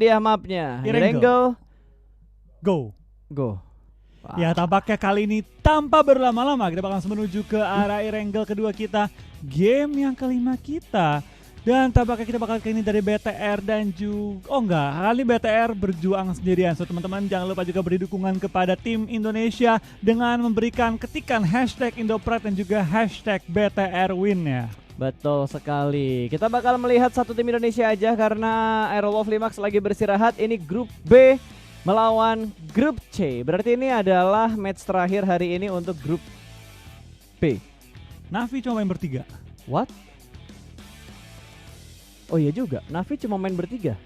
dia mapnya. Erangel. Go. Wah. Ya, tampaknya kali ini tanpa berlama-lama kita bakal langsung menuju ke arah Erangel kedua kita, game yang kelima kita. Dan tampaknya kita bakal kali ini dari BTR dan juga kali BTR berjuang sendirian. So teman-teman jangan lupa juga beri dukungan kepada tim Indonesia dengan memberikan ketikan #Indopride dan juga #BTRWin ya. Betul sekali. Kita bakal melihat satu tim Indonesia aja karena Aerowolf Limax lagi bersirahat. Ini grup B melawan grup C. Berarti ini adalah match terakhir hari ini untuk grup B. Navi cuma main bertiga. What? Oh iya juga, Navi cuma main bertiga.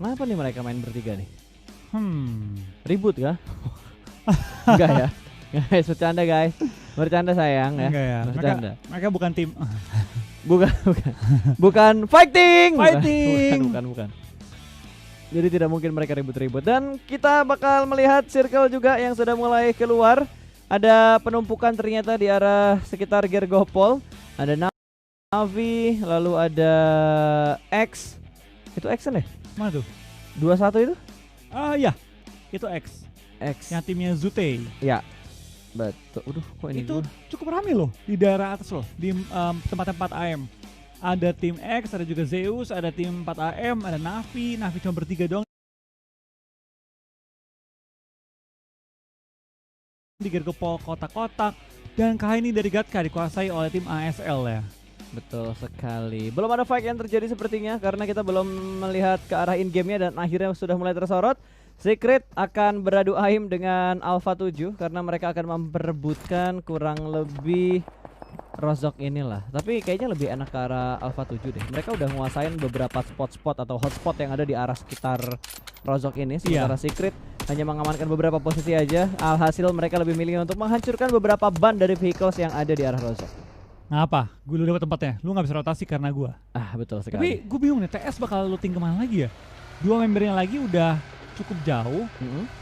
Kenapa nih mereka main bertiga nih? Ribut kah? Enggak ya? Guys, bercanda guys. Bercanda sayang ya. Enggak ya. Bercanda. Mereka bukan tim. Bukan fighting. Fighting. Bukan. Jadi tidak mungkin mereka ribut-ribut. Dan kita bakal melihat circle juga yang sudah mulai keluar. Ada penumpukan ternyata di arah sekitar Gergopol. Ada Navi, lalu ada X. Itu X kan ya? Mana tuh? 21 itu? Ya. Itu X. Yang timnya Zute. Ya. Betul. Kok ini itu cukup ramai loh di daerah atas loh, di tempat-tempat AM. Ada tim X, ada juga Zeus, ada tim 4AM, ada Navi cuma bertiga doang. Di Gergopol kotak-kotak. Dan kali ini dari Gatka dikuasai oleh tim ASL ya. Betul sekali. Belum ada fight yang terjadi sepertinya karena kita belum melihat ke arah in-game-nya dan akhirnya sudah mulai tersorot. Secret akan beradu aim dengan Alpha 7 karena mereka akan memperebutkan kurang lebih Rozok inilah. Tapi kayaknya lebih enak ke arah Alpha 7 deh. Mereka udah nguasain beberapa spot-spot atau hotspot yang ada di arah sekitar Rozok ini. Sementara Secret hanya mengamankan beberapa posisi aja. Alhasil mereka lebih milih untuk menghancurkan beberapa ban dari vehicles yang ada di arah Rozok. Ngapa? Gue udah dapat tempatnya. Lu gak bisa rotasi karena gue. Betul sekali. Tapi gue bingung nih, TS bakal looting kemana lagi ya? Dua membernya lagi udah cukup jauh.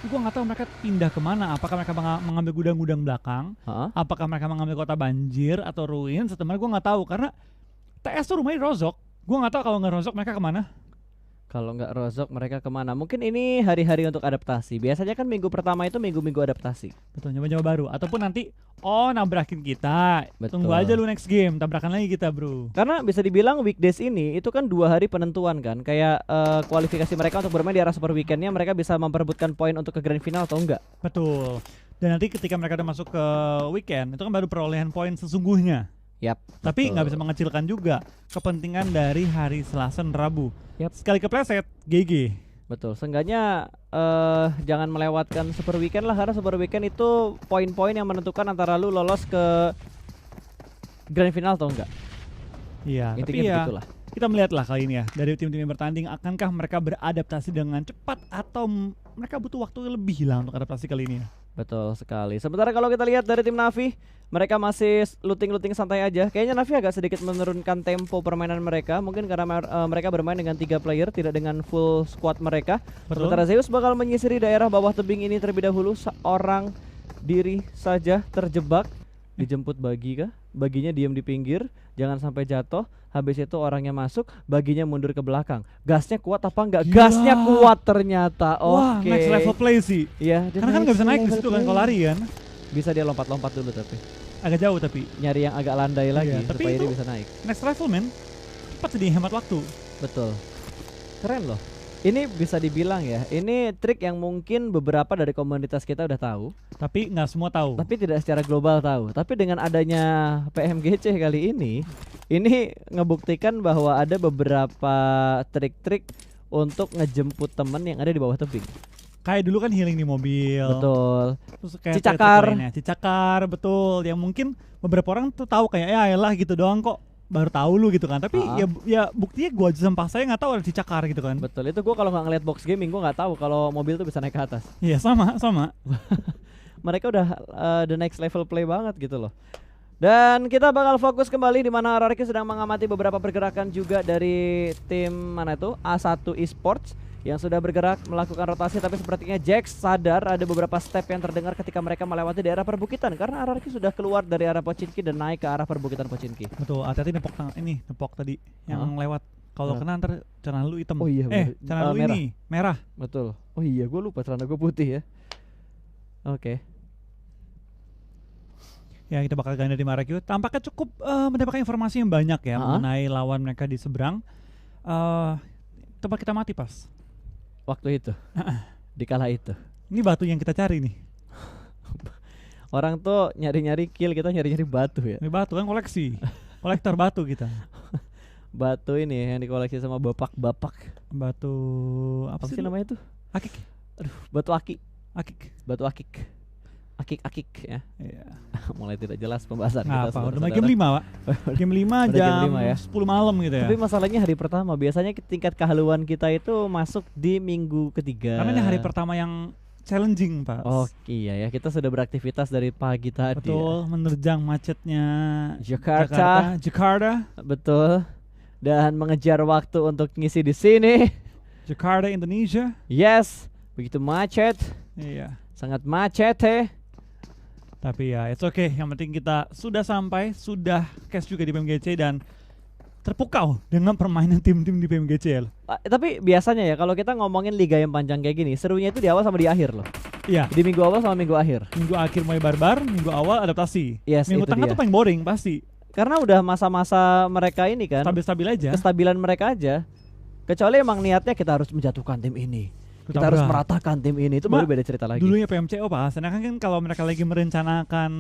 Gue gak tahu mereka pindah kemana. Apakah mereka mengambil gudang-gudang belakang? Apakah mereka mengambil kota banjir atau ruin? Setelah gue gak tahu karena TS tuh rumahnya Rozok. Gue gak tahu kalau nggak Rozok mereka kemana. Kalau nggak Rozok mereka kemana? Mungkin ini hari-hari untuk adaptasi. Biasanya kan minggu pertama itu minggu-minggu adaptasi. Betul, nyoba-nyoba baru. Ataupun nanti nabrakin kita. Betul. Tunggu aja lu next game, tabrakan lagi kita bro. Karena bisa dibilang weekdays ini itu kan 2 hari penentuan kan. Kayak kualifikasi mereka untuk bermain di arah super weekendnya, mereka bisa memperebutkan poin untuk ke grand final atau enggak. Betul. Dan nanti ketika mereka udah masuk ke weekend, itu kan baru perolehan poin sesungguhnya. Yap. Tapi nggak bisa mengecilkan juga kepentingan dari hari Selasa dan Rabu. Yap. Sekali kepleset, GG. Betul. Seenggaknya jangan melewatkan super weekend lah, karena super weekend itu poin-poin yang menentukan antara lu lolos ke grand final atau enggak. Iya. Tapi ya begitulah. Kita melihatlah kali ini ya dari tim-tim yang bertanding, akankah mereka beradaptasi dengan cepat atau mereka butuh waktu lebih lah untuk adaptasi kali ini ya. Betul sekali. Sementara kalau kita lihat dari tim Navi, mereka masih looting-looting santai aja. Kayaknya Navi agak sedikit menurunkan tempo permainan mereka. Mungkin karena mereka bermain dengan 3 player, tidak dengan full squad mereka. Betul. Sementara Zeus bakal menyisiri daerah bawah tebing ini terlebih dahulu. Seorang diri saja terjebak. Dijemput Bagi kah? Baginya diam di pinggir, jangan sampai jatuh. Habis itu orangnya masuk, Baginya mundur ke belakang. Gasnya kuat apa enggak? Gila. Gasnya kuat ternyata. Wah, Oke. next level play sih. Iya, karena kan nggak bisa naik di situ kan kalau lari kan. Bisa dia lompat-lompat dulu tapi agak jauh tapi nyari yang agak landai lagi tapi supaya itu dia bisa naik. Next level men, cepat jadi hemat waktu. Betul. Keren loh. Ini bisa dibilang ya, ini trik yang mungkin beberapa dari komunitas kita udah tahu, tapi nggak semua tahu. Tapi tidak secara global tahu. Tapi dengan adanya PMGC kali ini ngebuktikan bahwa ada beberapa trik-trik untuk ngejemput temen yang ada di bawah tebing. Kayak dulu kan healing di mobil. Betul. Terus kayak Cicakar, betul. Yang mungkin beberapa orang tuh tahu kayak ya elah gitu doang kok. Baru tahu lu gitu kan. Tapi ya buktinya gua aja sampah saya nggak tahu ada Cicakar gitu kan. Betul. Itu gua kalau nggak ngeliat box gaming gua nggak tahu kalau mobil tuh bisa naik ke atas. Iya, sama. Mereka udah the next level play banget gitu loh. Dan kita bakal fokus kembali di mana Ararki sedang mengamati beberapa pergerakan juga dari tim mana itu A1 Esports yang sudah bergerak melakukan rotasi, tapi sepertinya Jax sadar ada beberapa step yang terdengar ketika mereka melewati daerah perbukitan karena Ararki sudah keluar dari arah Pochinki dan naik ke arah perbukitan Pochinki. Betul, hati-hati nepok tadi yang lewat. Kalau kena ntar celana lu hitam. Oh iya, celana lu merah. ini merah. Betul. Oh iya, gue lupa celana gue putih ya. Oke. Ya kita bakal ganda di Marrakesh. Tampaknya cukup mendapatkan informasi yang banyak ya mengenai lawan mereka di seberang. Tempat kita mati pas. Waktu itu. Di kala itu. Ini batu yang kita cari nih. Orang tuh nyari-nyari kill, kita nyari-nyari batu ya. Ini batu kan koleksi. Kolektor batu kita. Batu ini yang dikoleksi sama bapak-bapak. Batu Apa sih namanya tuh? Akik. Aduh, batu akik. Akik. Batu akik. Akik-akik ya. Iya. Mulai tidak jelas pembahasan Ngapa? kita. Udah mulai game 5, Pak. Game 5 Udah jam game 5 ya. 10 malam gitu ya. Tapi masalahnya hari pertama. Biasanya tingkat kehaluan kita itu masuk di minggu ketiga. Karena ini hari pertama yang challenging, Pak. Oh iya ya, kita sudah beraktivitas dari pagi tadi. Betul, menerjang macetnya Jakarta. Betul. Dan mengejar waktu untuk ngisi di sini. Jakarta, Indonesia. Yes, begitu macet. Iya. Sangat macet Tapi ya, it's okay. Yang penting kita sudah sampai, sudah cash juga di PMGC dan terpukau dengan permainan tim-tim di PMGC. Tapi biasanya ya kalau kita ngomongin liga yang panjang kayak gini, serunya itu di awal sama di akhir loh. Iya. Di minggu awal sama minggu akhir. Minggu akhir mulai barbar, minggu awal adaptasi. Yes, minggu tengah dia. tuh paling boring pasti. Karena udah masa-masa mereka ini kan. Stabil-stabil aja. Kestabilan mereka aja. Kecuali emang niatnya kita harus menjatuhkan tim ini. Kita harus meratakan tim ini. Itu baru beda cerita lagi. Dulunya PMCO pas, sedangkan kan kalau mereka lagi merencanakan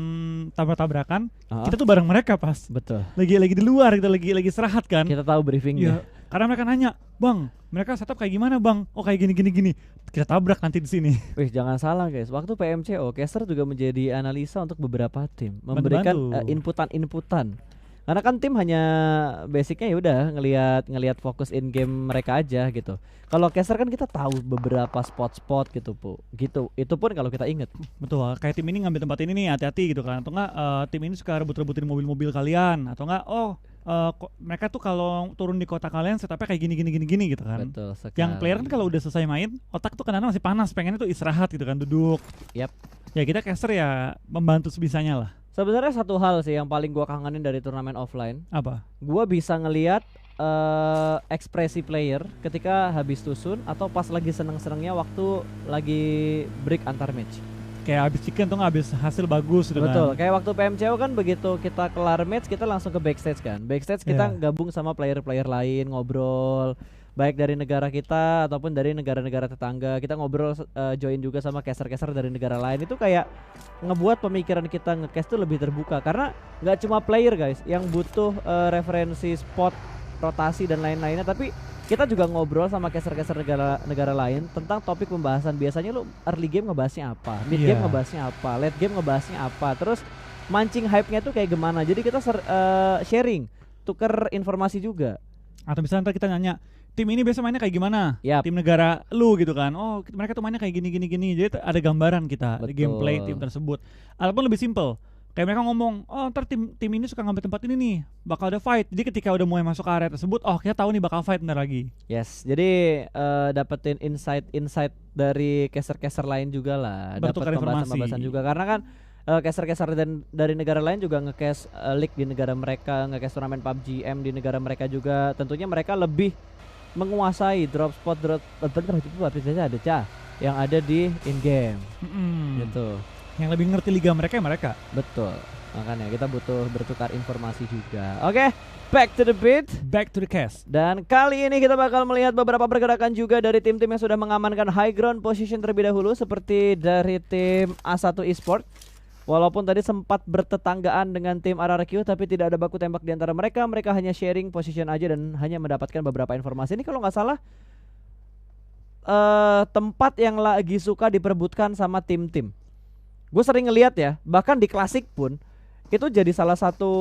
tabrak-tabrakan, kita tuh bareng mereka pas. Betul. Lagi di luar, kita lagi istirahat kan. Kita tahu briefingnya. Ya, karena mereka nanya, "Bang, mereka setup kayak gimana, Bang?" "Oh, kayak gini. Kita tabrak nanti di sini." Wih, jangan salah guys. Waktu PMCO, Caster juga menjadi analisa untuk beberapa tim, memberikan inputan. Karena kan tim hanya basicnya ya udah ngelihat fokus in game mereka aja gitu. Kalau Caster kan kita tahu beberapa spot-spot gitu, Bu. Gitu. Itu pun kalau kita inget. Betul, kayak tim ini ngambil tempat ini nih, hati-hati gitu kan. Atau enggak tim ini suka rebut-rebutin mobil-mobil kalian, atau enggak mereka tuh kalau turun di kota kalian setupnya kayak gini gitu kan. Betul sekali. Yang player kan kalau udah selesai main, otak tuh kadang-kadang masih panas, pengennya tuh istirahat gitu kan, duduk. Yap. Ya kita Caster ya membantu sebisanya lah. Sebenarnya satu hal sih yang paling gua kangenin dari turnamen offline. Apa? Gua bisa ngelihat ekspresi player ketika habis tusun atau pas lagi seneng-senengnya waktu lagi break antar match. Kayak habis chicken tuh habis hasil bagus gitu. Betul, kan. kayak waktu PMCO kan begitu kita kelar match kita langsung ke backstage kan. Backstage kita gabung sama player-player lain, ngobrol baik dari negara kita ataupun dari negara-negara tetangga. Kita ngobrol join juga sama caster-caster dari negara lain. Itu kayak ngebuat pemikiran kita nge-cast tuh lebih terbuka karena nggak cuma player guys yang butuh referensi spot, rotasi dan lain-lainnya, tapi kita juga ngobrol sama caster-caster negara lain tentang topik pembahasan. Biasanya lu early game ngebahasnya apa, mid game ngebahasnya apa, late game ngebahasnya apa, terus mancing hype-nya tuh kayak gimana. Jadi kita sharing, tuker informasi juga. Atau misalnya ntar kita nanya, tim ini biasa mainnya kayak gimana? Yap. Tim negara lu gitu kan. Oh, mereka tuh mainnya kayak gini. Jadi ada gambaran kita di gameplay tim tersebut. Ataupun lebih simple. Kayak mereka ngomong, "Oh, ntar tim ini suka ngambil tempat ini nih, bakal ada fight." Jadi ketika udah mulai masuk area tersebut, oh kita tahu nih bakal fight bentar lagi. Yes, jadi dapetin insight dari caster-caster lain juga lah, dapat pembahasan juga karena kan caster-caster dari negara lain juga nge-cast league di negara mereka, nge-cast turnamen PUBG M di negara mereka juga. Tentunya mereka lebih menguasai drop spot yang ada di in game. Gitu. Yang lebih ngerti liga mereka. Betul. Makanya kita butuh bertukar informasi juga. Oke, back to the beat, back to the cast. Dan kali ini kita bakal melihat beberapa pergerakan juga dari tim-tim yang sudah mengamankan high ground position terlebih dahulu, seperti dari tim A1 Esport. Walaupun tadi sempat bertetanggaan dengan tim RRQ, tapi tidak ada baku tembak di antara mereka. Mereka hanya sharing position aja dan hanya mendapatkan beberapa informasi. Ini kalau nggak salah tempat yang lagi suka diperebutkan sama tim-tim. Gue sering ngeliat ya, bahkan di klasik pun itu jadi salah satu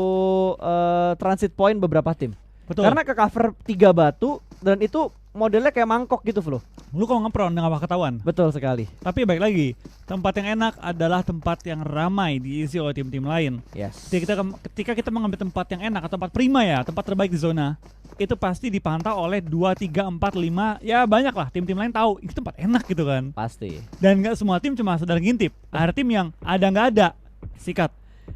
transit point beberapa tim. Betul. Karena ke cover 3 batu dan itu modelnya kayak mangkok gitu, Flo. Lu kalau ngepron nggak bakal ketahuan. Betul sekali. Tapi baik lagi, tempat yang enak adalah tempat yang ramai diisi oleh tim-tim lain. Yes. Ketika kita mengambil tempat yang enak atau tempat prima ya, tempat terbaik di zona, itu pasti dipantau oleh 2, 3, 4, 5, ya banyak lah tim-tim lain tahu ini tempat enak gitu kan. Pasti. Dan nggak semua tim cuma sekedar ngintip. Ada tim yang ada nggak ada, sikat.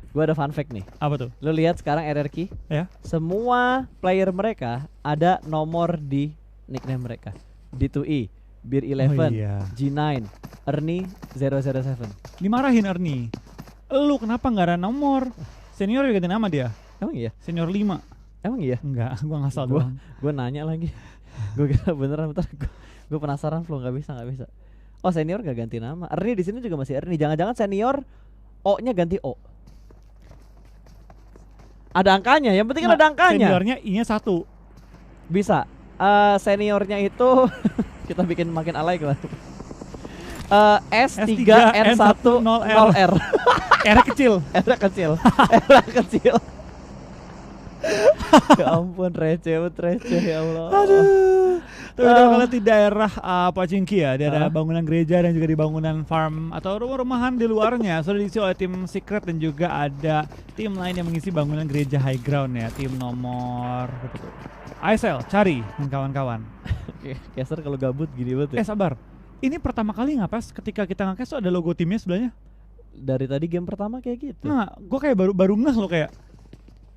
Gue ada fun fact nih. Apa tuh? Lu lihat sekarang RRQ, Ya. semua player mereka ada nomor di nickname mereka. D2E, Beer 11, Oh iya. G9, Ernie 007. Dimarahin Ernie. Lu kenapa nggak ada nomor? Senior juga ganti nama dia. Emang iya? Senior 5. Emang iya? Enggak, gua ngasal Gua doang. gue nanya lagi. Gue kira beneran, bentar. Gue penasaran, Flo, nggak bisa. Oh, senior gak ganti nama. Ernie di sini juga masih Ernie. Jangan-jangan senior O-nya ganti O. Ada angkanya, yang penting kan ada angkanya. Seniornya I-nya 1. Bisa. Seniornya itu kita bikin makin alay lah. S3N10R. R kecil. R kecil. R kecil. Ya ampun, receh ya Allah. Aduh. Tapi kalau di daerah Pochinki ya, daerah bangunan gereja dan juga di bangunan farm atau rumah-rumahan di luarnya sudah diisi oleh tim Secret dan juga ada tim lain yang mengisi bangunan gereja high ground ya, tim nomor ISL, cari dan kawan-kawan. Oke, Caster kalau gabut gini banget ya. Sabar. Ini pertama kali nggak pas ketika kita nge-cast tuh ada logo timnya sebelahnya. Dari tadi game pertama kayak gitu. Nah, gue kayak baru ngeh loh kayak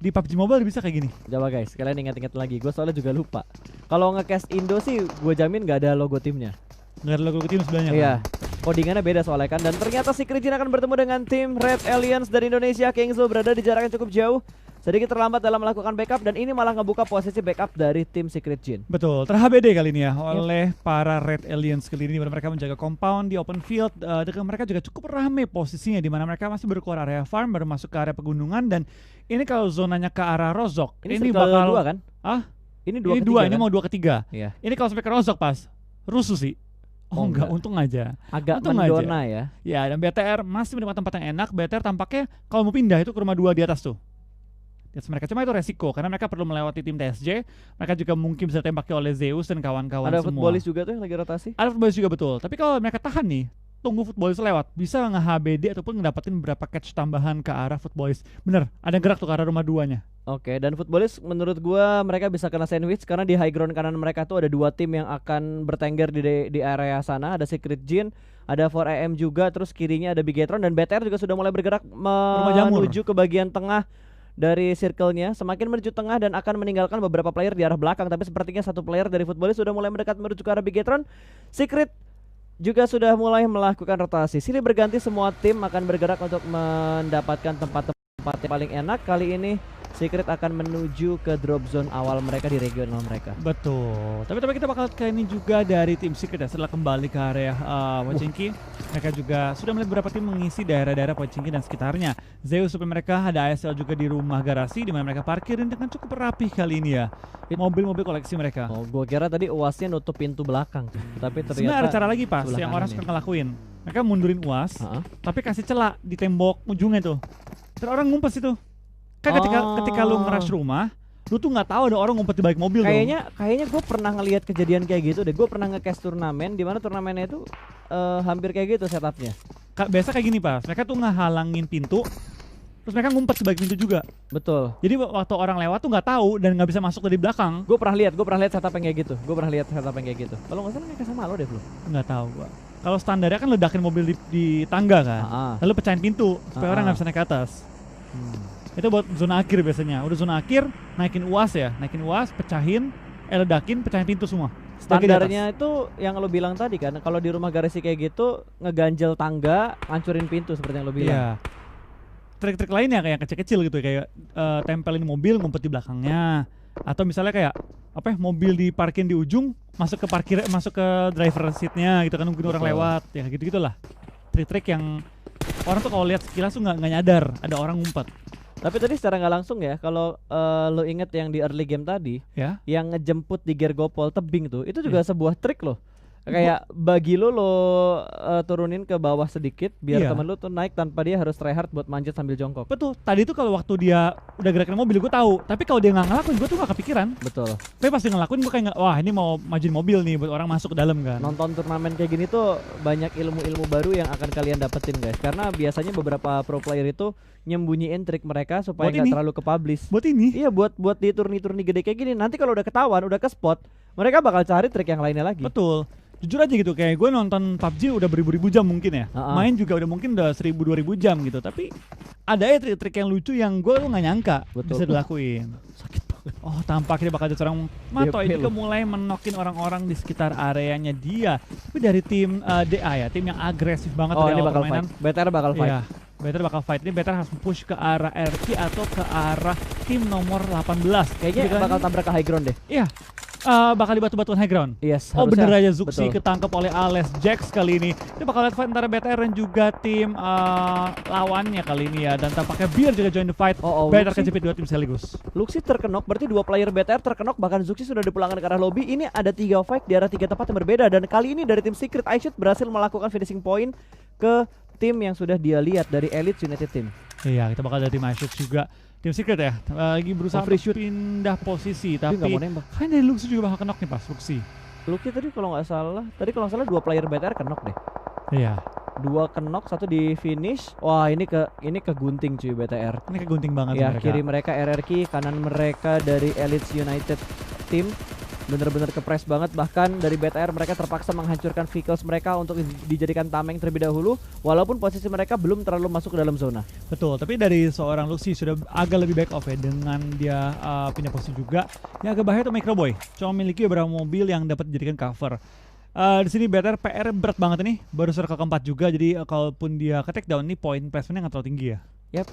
di PUBG Mobile bisa kayak gini. Coba guys, kalian ingat-ingat lagi. Gue soalnya juga lupa. Kalau nge-cast Indo sih, gue jamin gak ada logo timnya. Nggak ada logo tim sebelahnya. Iya. Kan? Codingannya beda soalnya kan. Dan ternyata Secret Jin akan bertemu dengan tim Red Aliens dari Indonesia. Kingzo berada di jarak yang cukup jauh. Sedikit terlambat dalam melakukan backup dan ini malah ngebuka posisi backup dari tim Secret Jin. Betul, ter-HBD kali ini ya oleh para Red Aliens kali ini, mereka menjaga compound di open field. Dengan mereka juga cukup rame posisinya di mana mereka masih baru keluar area farm, baru masuk ke area pegunungan dan ini kalau zonanya ke arah Rozok, ini bakal 2 kan? Ini 2 ini kan? mau 2 ketiga. Iya. Ini kalau sampai ke Rozok pas rusuh sih. Oh enggak, untung aja. Agak untung mendona aja. ya. Ya, dan BTR masih menemukan tempat yang enak. BTR tampaknya kalau mau pindah itu ke rumah 2 di atas tuh. Mereka cuma itu resiko karena mereka perlu melewati tim TSJ. Mereka juga mungkin bisa ditembaki oleh Zeus dan kawan-kawan semua. Ada footballis juga tuh yang lagi rotasi. Ada footballis juga betul. Tapi kalau mereka tahan nih, tunggu footballis lewat, bisa nge-HBD ataupun ngedapetin beberapa catch tambahan ke arah footballis. Bener, ada gerak tuh ke arah rumah 2-nya. Oke, dan footballis menurut gua mereka bisa kena sandwich karena di high ground kanan mereka tuh ada 2 tim yang akan bertengger di area sana. Ada Secret Jin, ada 4AM juga, terus kirinya ada Bigetron dan BTR juga sudah mulai bergerak menuju ke bagian tengah dari circle-nya, semakin menuju tengah dan akan meninggalkan beberapa player di arah belakang. Tapi sepertinya satu player dari footballis sudah mulai mendekat menuju ke arah Bigetron. Secret juga sudah mulai melakukan rotasi. Silih berganti, semua tim akan bergerak untuk mendapatkan tempat-tempat yang paling enak. Kali ini Secret akan menuju ke drop zone awal mereka di regional mereka. Betul. Tapi kita bakal ke ini juga dari tim Secret ya. Setelah kembali ke area Pochinki, mereka juga sudah melihat beberapa tim mengisi daerah-daerah Pochinki dan sekitarnya. Zeus supaya mereka ada ASL juga di rumah garasi di mana mereka parkir dengan cukup rapi kali ini ya. Mobil-mobil koleksi mereka. Oh, gua kira tadi UASnya nutup pintu belakang tuh. Tapi ternyata sebenarnya ada cara lagi pas yang orang suka ngelakuin. Mereka mundurin UAS, tapi kasih celah di tembok ujungnya tuh. Terus orang ngumpet situ. Kan ketika lu nge-rush rumah, lu tuh nggak tahu ada orang ngumpet di balik mobil. Kayaknya gue pernah ngelihat kejadian kayak gitu deh. Gue pernah nge-cast turnamen di mana turnamennya itu hampir kayak gitu setupnya. Biasa kayak gini pas, mereka tuh ngehalangin pintu, terus mereka ngumpet di balik pintu juga. Betul. Jadi waktu orang lewat tuh nggak tahu dan nggak bisa masuk dari belakang. Gue pernah lihat setup yang kayak gitu. Kalau nggak salah nge-cast sama lo deh, Flo. Nggak tahu gua. Kalau standarnya kan ledakin mobil di tangga kan, lalu pecahin pintu supaya orang nggak bisa naik ke atas. Itu buat zona akhir biasanya. Udah zona akhir, naikin UAS, pecahin, ledakin, pecahin pintu semua. Standarnya itu yang lo bilang tadi kan, kalau di rumah garasi kayak gitu ngeganjel tangga, hancurin pintu seperti yang lo bilang. Iya. Trik-trik lainnya kayak kecil-kecil gitu, kayak tempelin mobil ngumpet di belakangnya, atau misalnya kayak mobil diparkin di ujung, masuk ke driver seatnya gitu kan, nungguin orang lewat, ya gitu gitulah. Trik-trik yang orang tuh kalau lihat sekilas tuh nggak nyadar ada orang ngumpet. Tapi tadi secara nggak langsung ya, kalau lo inget yang di early game tadi, yang ngejemput di Gergopol tebing tuh, itu juga sebuah trik loh. Kayak bagi lo turunin ke bawah sedikit biar temen lo tuh naik tanpa dia harus tryhard buat manjat sambil jongkok. Betul. Tadi tuh kalau waktu dia udah gerakin mobil gue tahu, tapi kalau dia nggak ngelakuin gue tuh nggak kepikiran. Betul. Tapi pas dia ngelakuin gue kayak wah ini mau majuin mobil nih buat orang masuk ke dalam kan. Nonton turnamen kayak gini tuh banyak ilmu-ilmu baru yang akan kalian dapetin guys, karena biasanya beberapa pro player itu nyembunyiin trik mereka supaya nggak terlalu ke-publish. Buat ini? Iya, buat di turni-turni gede kayak gini. Nanti kalau udah ketahuan, udah ke spot, mereka bakal cari trik yang lainnya lagi. Betul. Jujur aja gitu, kayak gue nonton PUBG udah beribu-ribu jam mungkin ya. Main juga udah mungkin udah 1000-2000 jam gitu. Tapi ada ya trik-trik yang lucu yang gue tuh nggak nyangka bisa dilakuin. Sakit banget. Oh, tampaknya bakal ada seorang Matoy juga mulai menokin orang-orang di sekitar areanya dia. Tapi dari tim DA ya, tim yang agresif banget dari ini awal bakal permainan. fight. BTR bakal fight. Iya, BTR bakal fight. Ini BTR harus push ke arah RQ atau ke arah tim nomor 18. Kayaknya bakal tabrak ke high ground deh. Iya. Bakal dibatu-batuan high ground. Yes, Oh harusnya. bener aja Zuxi Betul. ketangkep oleh Ales Jax kali ini. Ini bakal lihat fight antara BTR dan juga tim lawannya kali ini ya. Dan tampaknya Beer juga join the fight. BTR Luxi. kejepit dua tim sekaligus. Luxi terkenok, berarti 2 player BTR terkenok, bahkan Zuxi sudah dipulangkan ke arah lobby. Ini ada 3 fight di arah 3 tempat yang berbeda, dan kali ini dari tim Secret iShoot berhasil melakukan finishing point ke tim yang sudah dia lihat dari Elite United Team. Iya, kita bakal dari tim iShoot juga. Tim Secret ya, lagi berusaha free untuk pindah posisi, Tapi tapi nggak mau nembak. kayaknya dari Luxi juga bakal kenok nih pas Luxi. Luxi tadi kalau nggak salah 2 player BTR kenok deh. Iya, 2 kenok, 1 di finish. Wah, ini ke gunting cuy BTR. ini kegunting banget Ya, mereka. kiri mereka RRQ, kanan mereka dari Elite United Team. Bener-bener kepres banget, bahkan dari BTR mereka terpaksa menghancurkan vehicles mereka untuk dijadikan tameng terlebih dahulu, walaupun posisi mereka belum terlalu masuk ke dalam zona. Betul, tapi dari seorang Luxi sudah agak lebih back off ya dengan dia pindah posisi juga. Yang agak bahaya itu Microboy, cuma memiliki beberapa mobil yang dapat dijadikan cover. Di sini BTR PR berat banget ini, baru circle keempat juga, jadi kalaupun dia ke take down ini point placementnya nggak terlalu tinggi ya. Yap,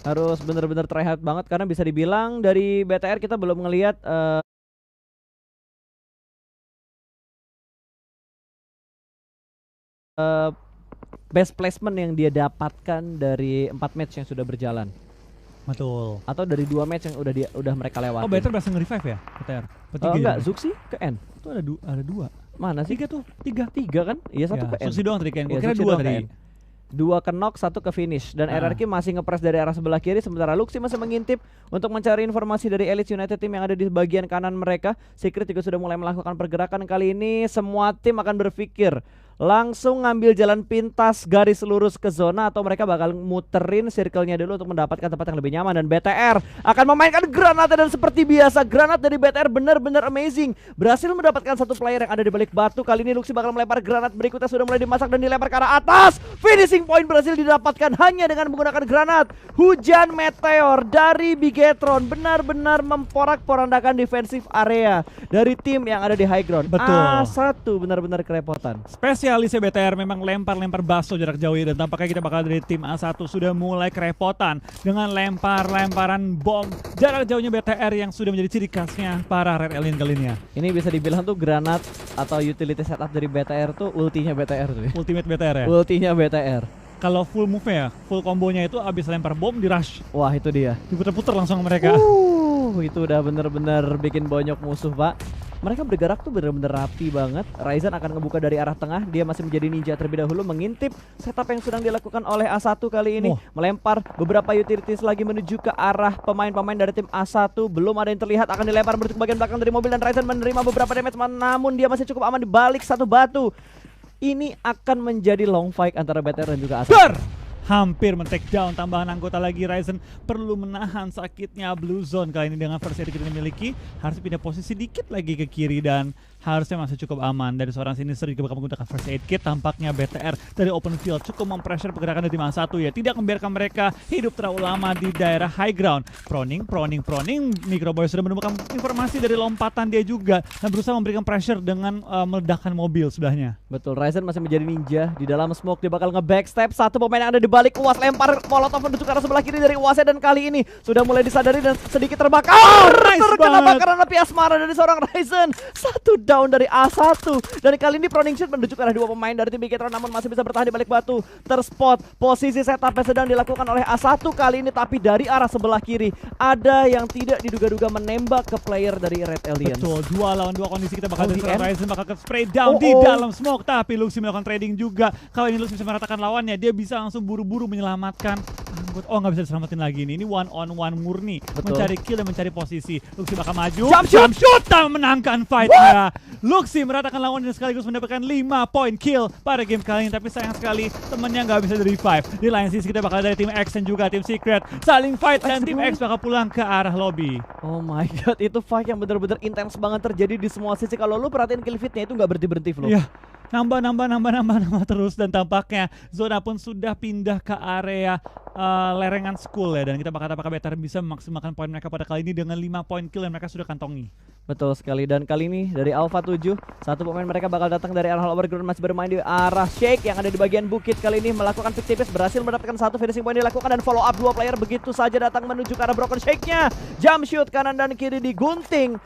harus bener-bener try hard banget karena bisa dibilang dari BTR kita belum ngelihat best placement yang dia dapatkan dari 4 match yang sudah berjalan, Betul. atau dari 2 match yang udah mereka lewati. Oh, BTR berhasil nge-revive ya BTR? Enggak, Zuxi ke N. Itu ada dua. Mana sih? 3 tuh, 3. 3 kan? Iya, 1 Ya, ke N. Susi doang tadi kan, gue Iya, kira Zuxi 2 doang tadi. ke N. 2 ke knock, 1 ke finish, dan RRQ masih ngepres dari arah sebelah kiri, sementara Luxi masih mengintip untuk mencari informasi dari Elite United Team yang ada di bagian kanan mereka. Secret juga sudah mulai melakukan pergerakan. Kali ini semua tim akan berpikir langsung ngambil jalan pintas garis lurus ke zona, atau mereka bakal muterin circle-nya dulu untuk mendapatkan tempat yang lebih nyaman. Dan BTR akan memainkan granatnya, dan seperti biasa granat dari BTR benar-benar amazing, berhasil mendapatkan 1 player yang ada di balik batu. Kali ini Luxi bakal melempar granat berikutnya, sudah mulai dimasak dan dilempar ke arah atas. Finishing point berhasil didapatkan hanya dengan menggunakan granat. Hujan meteor dari Bigetron benar-benar memporak-porandakan defensive area dari tim yang ada di high ground. Betul. A1 benar-benar kerepotan. Spesialisnya BTR memang lempar-lempar baso jarak jauh ya, dan tampaknya kita bakal dari tim A1 sudah mulai kerepotan dengan lemparan bom jarak jauhnya BTR yang sudah menjadi ciri khasnya para Red Alien kali ini ya. Ini bisa dibilang tuh granat atau utility setup dari BTR tuh ultinya BTR tuh ya. Ultimate BTR ya. Ultinya BTR. Kalau full move-nya ya, full kombonya itu abis lempar bom di rush, Wah, itu dia. diputer-puter langsung ke mereka. Itu udah bener-bener bikin bonyok musuh, Pak. Mereka bergerak tuh bener-bener rapi banget. Ryzen akan ngebuka dari arah tengah. Dia masih menjadi ninja terlebih dahulu, mengintip setup yang sedang dilakukan oleh A1 kali ini. Melempar beberapa utilities lagi menuju ke arah pemain-pemain dari tim A1. Belum ada yang terlihat, akan dilempar menuju ke bagian belakang dari mobil, dan Ryzen menerima beberapa damage, namun dia masih cukup aman di balik 1 batu. Ini akan menjadi long fight antara BTR dan juga A1. Hampir men-take down tambahan anggota lagi. Ryzen perlu menahan sakitnya Blue Zone kali ini dengan first aid kit yang dimiliki. Harus pindah posisi dikit lagi ke kiri dan harusnya masih cukup aman. Dari seorang sinister juga bakal menggunakan first aid kit. Tampaknya BTR dari open field cukup mempressure pergerakan dari tim A1 ya. Tidak membiarkan mereka hidup terlalu lama di daerah high ground. Proning. Microboy sudah menemukan informasi dari lompatan dia juga dan berusaha memberikan pressure dengan meledakkan mobil sebelahnya. Betul, Ryzen masih menjadi ninja di dalam smoke. Dia bakal nge-backstep 1 pemain yang ada di balik UAS, lempar molotov menuju ke arah sebelah kiri dari UAS, dan kali ini sudah mulai disadari dan sedikit terbakar. Terkena bakaran api asmara dari seorang Ryzen. 1 down dari A1, dan kali ini proning shoot menuju ke arah 2 pemain dari tim Bigetron, namun masih bisa bertahan di balik batu. Terspot posisi setup yang sedang dilakukan oleh A1 kali ini, tapi dari arah sebelah kiri ada yang tidak diduga-duga menembak ke player dari Red Aliens. Betul, 2 lawan 2 kondisi kita bakal dari DN. Ryzen bakal ke spray down di dalam smoke, tapi Luxi melakukan trading juga. Kalau ini Luxi bisa meratakan lawannya, dia bisa langsung buru-buru menyelamatkan anggota. Oh, nggak bisa diselamatin lagi ini. Ini 1-on-1 murni. Betul. Mencari kill dan mencari posisi. Luxi bakal maju. Jump shoot! Dan menangkan fight-nya. Luxi meratakan lawan dan sekaligus mendapatkan 5 point kill pada game kali ini. Tapi sayang sekali temennya nggak bisa di-revive. Di lain sisi kita bakal dari tim X dan juga tim Secret saling fight, dan tim X bakal pulang ke arah lobby. Oh my god, itu fight yang bener-bener intens banget terjadi di semua sisi. Kalau lu perhatiin kill feed-nya itu nggak berhenti-berhenti, Flo. Iya. nambah terus, dan tampaknya zona pun sudah pindah ke area lerengan school ya, dan kita bakal apakah BTR bisa memaksimalkan poin mereka pada kali ini dengan 5 poin kill yang mereka sudah kantongi. Betul sekali, dan kali ini dari Alpha 7 satu pemain mereka bakal datang dari arah overground, masih bermain di arah Shake yang ada di bagian bukit. Kali ini melakukan pick tipis, berhasil mendapatkan satu finishing point dilakukan, dan follow up dua player begitu saja datang menuju ke arah broken Shake-nya. Jump shoot kanan dan kiri digunting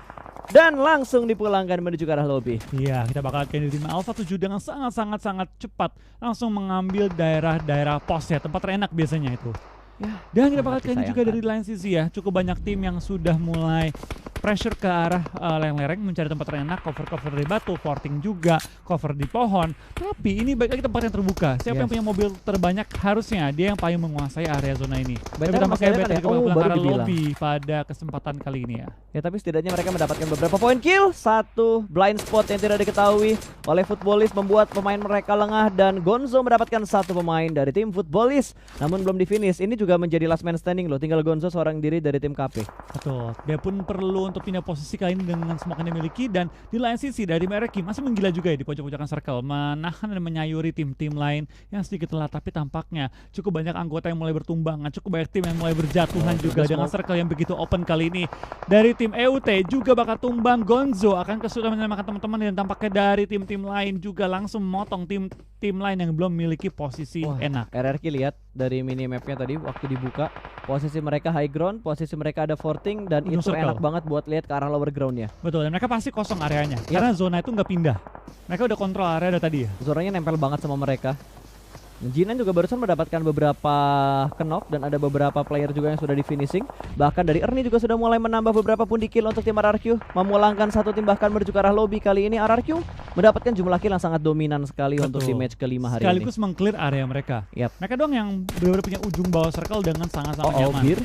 dan langsung dipulangkan menuju ke arah lobby. Iya, kita bakal lihat di tim Alpha 7 dengan sangat cepat langsung mengambil daerah pos ya, tempat terenak biasanya itu. Ya, dan kita bakal lihat juga dari lain sisi ya, cukup banyak tim yang sudah mulai pressure ke arah lereng-lereng mencari tempat terenak, cover dari batu, forting juga, cover di pohon. Tapi ini baik lagi tempat yang terbuka. Siapa yang punya mobil terbanyak harusnya dia yang paling menguasai area zona ini. Tapi tampaknya BTR juga pulang ke arah lobby pada kesempatan kali ini ya. Ya, tapi setidaknya mereka mendapatkan beberapa poin kill. Satu blind spot yang tidak diketahui oleh Footballist membuat pemain mereka lengah, dan Gonzo mendapatkan satu pemain dari tim Footballist. Namun belum di finish. Ini juga menjadi last man standing loh. Tinggal Gonzo seorang diri dari tim KP. Betul. Dia pun perlu untuk pindah posisi kali ini dengan smoke yang dimiliki, dan di lain sisi dari Mereki masih menggila juga ya di pojok-pojokan circle, menahan dan menyayuri tim-tim lain yang sedikit telat. Tapi tampaknya cukup banyak anggota yang mulai bertumbangan, cukup banyak tim yang mulai berjatuhan juga dengan circle yang begitu open kali ini. Dari tim EUT juga bakal tumbang. Gonzo akan kesulitan menyelamatkan teman-teman, dan tampaknya dari tim-tim lain juga langsung memotong tim lain yang belum memiliki posisi enak. RRQ lihat dari minimapnya tadi waktu dibuka, posisi mereka high ground, posisi mereka ada forting, dan itu enak banget buat lihat ke arah lower groundnya. Betul, dan mereka pasti kosong areanya karena zona itu nggak pindah. Mereka udah kontrol area dari tadi ya. Zonanya nempel banget sama mereka. Jinan juga barusan mendapatkan beberapa knock, dan ada beberapa player juga yang sudah di finishing. Bahkan dari Ernie juga sudah mulai menambah beberapa pundi kill untuk tim RRQ, memulangkan satu tim bahkan menuju ke arah lobby. Kali ini RRQ mendapatkan jumlah kill yang sangat dominan sekali. Betul. Untuk di match kelima hari sekaligus ini sekaligus meng-clear area mereka. Mereka doang yang benar-benar punya ujung bawah circle dengan sangat-sangat nyaman.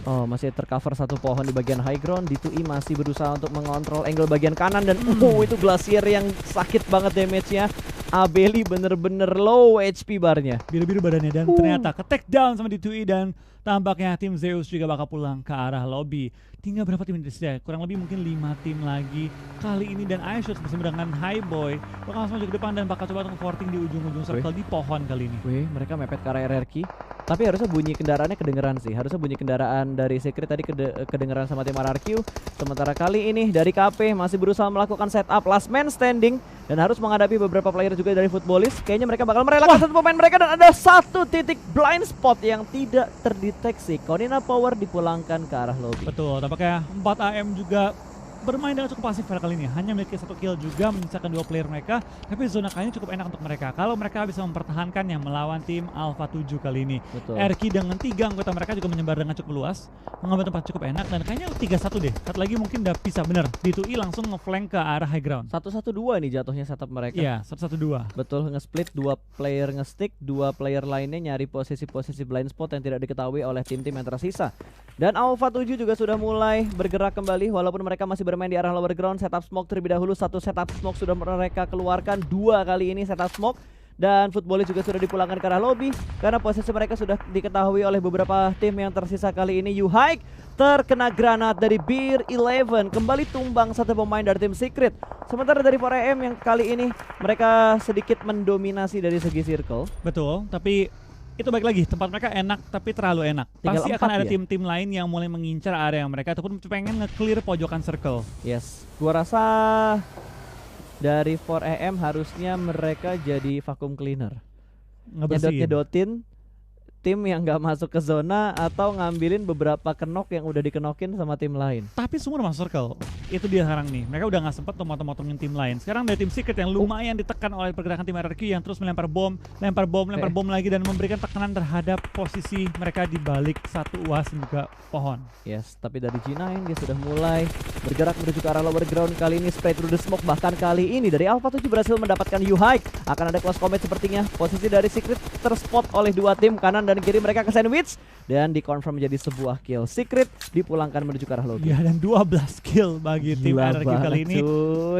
Masih tercover satu pohon di bagian high ground. D2E masih berusaha untuk mengontrol angle bagian kanan, dan itu Glacier yang sakit banget damage-nya. Abeli bener-bener low HP barnya, biru-biru badannya, dan ternyata ke take down sama D2E, dan tampaknya tim Zeus juga bakal pulang ke arah lobby. Tinggal berapa tim di sini? Kurang lebih mungkin 5 tim lagi kali ini, dan Aishus bersama dengan Highboy bakal langsung maju ke depan dan bakal coba untuk forting di ujung-ujung circle di pohon kali ini. Mereka mepet ke arah RRQ. Tapi harusnya bunyi kendaraannya kedengeran sih. Harusnya bunyi kendaraan dari Secret tadi kedengeran sama tim RRQ. Sementara kali ini dari KP masih berusaha melakukan setup last man standing, dan harus menghadapi beberapa player juga dari Footballist. Kayaknya mereka bakal merelakan satu pemain mereka, dan ada satu titik blind spot yang tidak terdeteksi. Konina Power dipulangkan ke arah lobby. Betul, tampaknya 4AM juga bermain dengan cukup pasif pada kali ini, hanya memiliki satu kill juga menyisakan 2 player mereka, tapi zona kali ini cukup enak untuk mereka kalau mereka bisa mempertahankan yang melawan tim Alpha 7 kali ini. RQ dengan 3 anggota mereka juga menyebar dengan cukup luas, mengambil tempat cukup enak, dan kayaknya 3-1 deh. Satu lagi mungkin udah bisa bener, D2E langsung ngeflank ke arah high ground. 1-1-2 nih jatuhnya setup mereka. Iya, 1-1-2. Betul, nge-split 2 player nge-stick, 2 player lainnya nyari posisi-posisi blind spot yang tidak diketahui oleh tim-tim yang tersisa. Dan Alpha 7 juga sudah mulai bergerak kembali, walaupun mereka masih bermain di arah lower ground. Setup smoke terlebih dahulu, satu setup smoke sudah mereka keluarkan, 2 kali ini setup smoke. Dan Footballist juga sudah dipulangkan ke arah lobby karena posisi mereka sudah diketahui oleh beberapa tim yang tersisa kali ini. Yuhaik terkena granat dari Beer 11, kembali tumbang satu pemain dari tim Secret. Sementara dari 4AM yang kali ini mereka sedikit mendominasi dari segi circle. Betul, tapi itu baik lagi, tempat mereka enak tapi terlalu enak. Pasti akan ada tim-tim lain yang mulai mengincar area mereka ataupun pengen nge-clear pojokan circle. Yes, gua rasa dari 4AM harusnya mereka jadi vacuum cleaner, nyedot-nyedotin tim yang nggak masuk ke zona atau ngambilin beberapa kenok yang udah dikenokin sama tim lain. Tapi semua udah masuk circle. Itu dia sekarang nih. Mereka udah nggak sempet motong-motongin tim lain. Sekarang dari tim Secret yang lumayan ditekan oleh pergerakan tim RRQ yang terus melempar bom, lempar bom lagi, dan memberikan tekanan terhadap posisi mereka di balik satu UAS dan juga pohon. Yes, tapi dari G9 dia sudah mulai bergerak menuju ke arah lower ground. Kali ini spray through the smoke. Bahkan kali ini dari Alpha 7 berhasil mendapatkan U-Hike. Akan ada close combat sepertinya. Posisi dari Secret terspot oleh 2 tim kanan dan kiri mereka ke sandwich, dan dikonfirm menjadi sebuah kill. Secret dipulangkan menuju ke arah lobby. Ya, dan 12 kill bagi tim RRQ kali ini.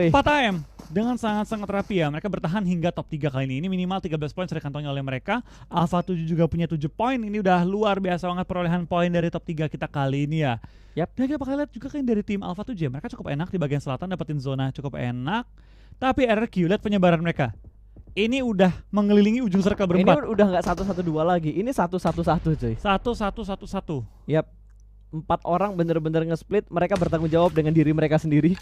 4AM dengan sangat-sangat rapi ya. Mereka bertahan hingga top 3 kali ini. Ini minimal 13 poin sudah dikantongi oleh mereka. Alpha 7 juga punya 7 poin. Ini udah luar biasa banget perolehan poin dari top 3 kita kali ini ya. Dan kita bakal lihat juga kan dari tim Alpha 7 ya. Mereka cukup enak di bagian selatan, dapetin zona cukup enak. Tapi RRQ lihat penyebaran mereka. Ini udah mengelilingi ujung circle Ini berempat. udah nggak 1-1-2 lagi. Ini 1-1-1 cuy. 1-1-1-1. Yap. 4 orang bener-bener nge-split. Mereka bertanggung jawab dengan diri mereka sendiri.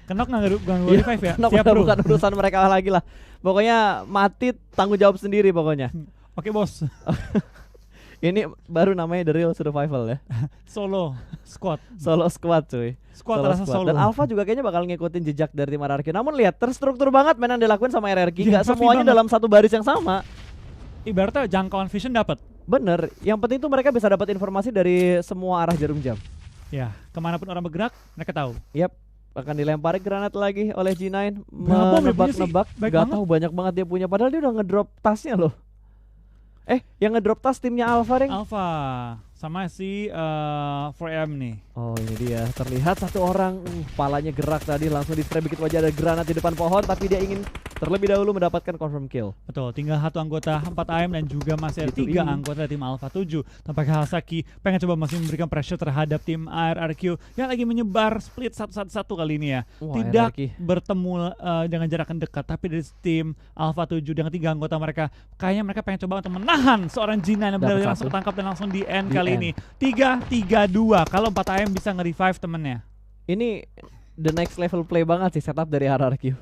Kenok nggak ganggu revive ya? Kenapa Siap bro. bukan urusan mereka lagi lah. Pokoknya mati tanggung jawab sendiri pokoknya. Oke bos. Ini baru namanya The Real Survival ya. Solo squad. Solo squad cuy. Squad terasa solo. Dan Alpha juga kayaknya bakal ngikutin jejak dari tim RRQ. Namun lihat terstruktur banget main yang dilakuin sama RRQ. Iya, Gak rapi semuanya banget. dalam satu baris yang sama. Ibaratnya jangkauan vision dapat. Bener. Yang penting tuh mereka bisa dapat informasi dari semua arah jarum jam. Ya, kemanapun orang bergerak, mereka tahu. Yap. Akan dilempari granat lagi oleh G9. Berapa dia punya sih? Menebak-nebak. Baik Gak banget. tahu banyak banget dia punya. Padahal dia udah ngedrop tasnya loh. Yang ngedrop tas timnya Alpha Ring. Alpha sama si 4M nih. Oh ini dia, terlihat satu orang kepalanya gerak tadi langsung di spray begitu aja ada granat di depan pohon, tapi dia ingin terlebih dahulu mendapatkan confirm kill. Betul, tinggal satu anggota 4AM dan juga masih ada Itu 3 ini. anggota tim Alpha 7. Tampaknya Hasaki pengen coba masih memberikan pressure terhadap tim RRQ yang lagi menyebar split satu kali ini ya. Wah, Tidak RRQ. bertemu dengan jarak yang dekat, tapi dari tim Alpha 7 dengan 3 anggota mereka, kayaknya mereka pengen coba untuk menahan seorang G9 yang Dapat benar-benar langsung satu. ketangkap dan langsung di end Di kali end. ini. 3-3-2 kalau 4AM bisa nge-revive temennya. Ini the next level play banget sih setup dari RRQ.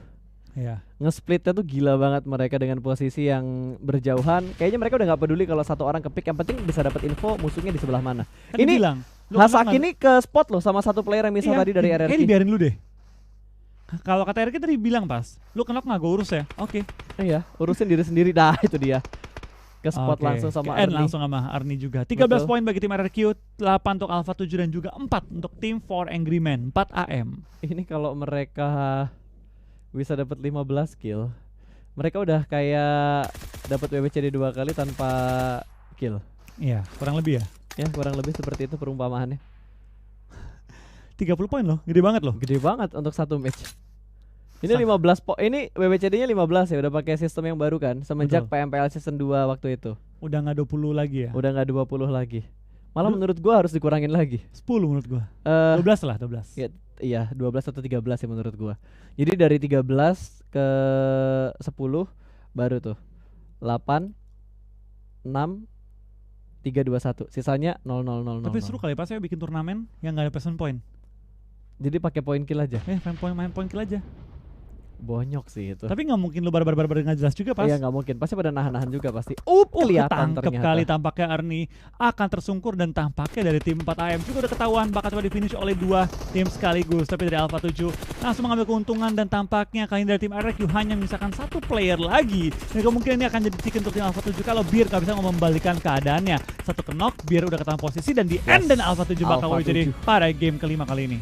Iya. Nge-splitnya tuh gila banget mereka dengan posisi yang berjauhan. Kayaknya mereka udah nggak peduli kalau satu orang ke pick, yang penting bisa dapat info musuhnya di sebelah mana. Kan Ini bilang, Hasaki ini ke spot loh sama satu player yang misal tadi dari RRQ. dibiarin lu deh. Kalau kata RRQ tadi bilang pas, lu kenok nggak gue urus ya? Oke. Iya, urusin diri sendiri dah itu dia. Ke spot Oke. langsung sama Ke end Arni. langsung sama Arni juga. 13 Betul. poin bagi tim RRQ, 8 untuk Alpha 7 dan juga 4 untuk tim 4 Angry Men, 4 AM. Ini kalau mereka bisa dapat 15 kill, mereka udah kayak dapat WWCD 2 kali tanpa kill. Iya, kurang lebih ya. Ya, kurang lebih seperti itu perumpamaannya. 30 poin loh, gede banget loh. Gede banget untuk satu match. Ini Sangat. 15 ini WWCD-nya 15 ya, udah pakai sistem yang baru kan semenjak Betul. PMPL season 2 waktu itu. Udah nggak 20 lagi ya. Udah nggak 20 lagi. Malah Lu- menurut gua harus dikurangin lagi. 10 menurut gua. Eh 12 lah, 12. ya, iya, 12 atau 13 ya menurut gua. Jadi dari 13 ke 10 baru tuh 8 6 3 2 1. Sisanya 0 0 0 0. Tapi seru kali pas saya bikin turnamen yang nggak ada person point. Jadi pakai poin kill aja. Main point kill aja. Bonyok sih itu. Tapi nggak mungkin lu barbar nggak jelas juga pas. Iya nggak mungkin. Pasti pada nahan-nahan juga pasti. Kelihatan Ketangkep ternyata. kali tampaknya Arni akan tersungkur dan tampaknya dari tim 4AM juga udah ketahuan bakal coba di finish oleh 2 tim sekaligus. Tapi dari Alpha 7 langsung mengambil keuntungan dan tampaknya kali ini dari tim RRQ hanya menyisakan 1 player lagi. Dan kemungkinan ini akan jadi tiket untuk tim Alpha 7 kalau Beer nggak bisa membalikan keadaannya. Satu knock, Beer udah ketahuan posisi dan di end dan Alpha 7 bakal Alpha jadi 7. pada game kelima kali ini.